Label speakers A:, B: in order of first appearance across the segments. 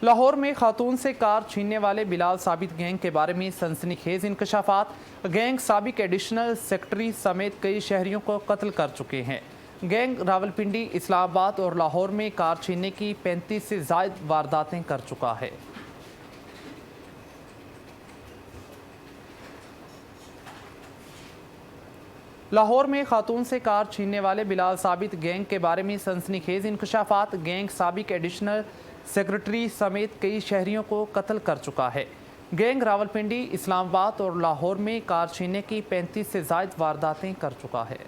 A: लाहौर में खातून से कार छीनने वाले बिलाल साबित गैंग के बारे में सनसनीखेज इंकशाफात। गैंग साबिक एडिशनल सेक्रेटरी समेत कई शहरियों को कत्ल कर चुके हैं। गैंग रावलपिंडी, इस्लामाबाद और लाहौर में कार छीनने की 35 से ज़ायद वारदातें कर चुका है। लाहौर में खातून से कार छीनने वाले बिलाल साबित गैंग के बारे में सनसनीखेज इंकशाफात। गैंग साबिक एडिशनल सेक्रेटरी समेत कई शहरियों को कत्ल कर चुका है। गैंग रावलपिंडी, इस्लामाबाद और लाहौर में कार छीनने की 35 से ज़ायद वारदातें कर चुका है।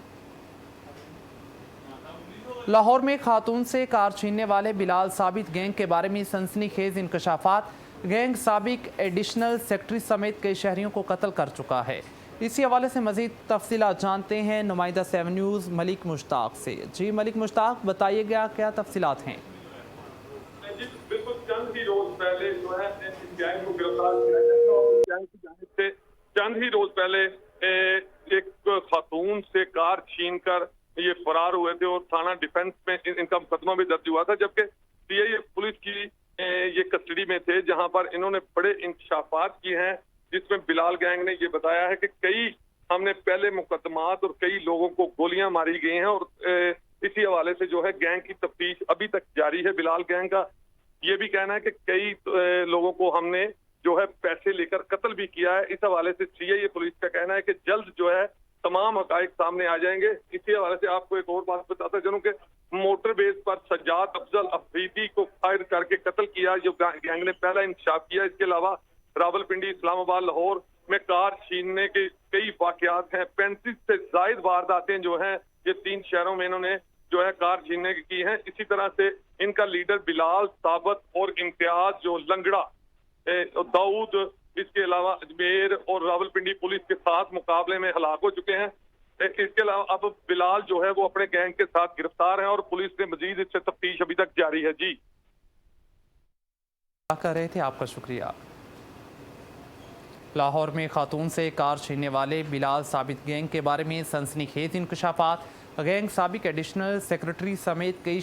A: लाहौर में खातून से कार छीनने वाले बिलाल साबित गैंग के बारे में सनसनीखेज इंकशाफात। गैंग साबिक एडिशनल सेक्रेटरी समेत कई शहरियों को कत्ल कर चुका है। इसी हवाले से मज़ीद तफसीलात जानते हैं नुमाइंदा 7 न्यूज़ मलिक मुश्ताक से। जी मलिक मुश्ताक, बताइएगा क्या तफसीलात हैं।
B: बिल्कुल चंद ही रोज पहले जो है इस गैंग को गिरफ्तार किया गया और गैंग की जानिब से चंद ही रोज पहले एक खातून से कार छीनकर ये फरार हुए थे और थाना डिफेंस में इनका मुकदमा भी दर्ज हुआ था, जबकि सीआईए पुलिस की ये कस्टडी में थे, जहां पर इन्होंने बड़े इंकशाफात किए हैं, जिसमें बिलाल गैंग ने ये बताया है कि कई हमने पहले मुकदमात और कई लोगों को गोलियां मारी गई हैं और इसी हवाले से जो है गैंग की तफ्तीश अभी तक जारी है। बिलाल गैंग का ये भी कहना है कि कई लोगों को हमने जो है पैसे लेकर कत्ल भी किया है। इस हवाले से सीआईए पुलिस का कहना है कि जल्द जो है तमाम हकाइक सामने आ जाएंगे। इसी हवाले से आपको एक और बात बताता चलूं कि मोटर बेस पर सज्जाद अफजल अफरीदी को फायर करके कत्ल किया, जो गैंग ने पहला इंकशाफ किया। इसके अलावा रावलपिंडी, इस्लामाबाद, लाहौर में कार छीनने के कई वाकयात हैं। 35 से जायद वारदातें जो हैं ये 3 शहरों में इन्होंने जो है कार छीनने की हैं। इसी तरह से इनका लीडर बिलाल साबत और इम्तियाज जो लंगड़ा दाऊद, इसके अलावा अजमेर और रावलपिंडी पुलिस के साथ मुकाबले में हलाक हो चुके हैं। इसके अलावा अब बिलाल जो है वो अपने गैंग के साथ गिरफ्तार है और पुलिस ने मजीद इससे तफ्तीश अभी तक जारी है। जी
A: कर रहे थे, आपका शुक्रिया। लाहौर में खातून से कार छीनने वाले बिलाल साबित गैंग के बारे में सनसनीखेज इंकशाफात। गैंग साबिक एडिशनल सेक्रेटरी समेत कई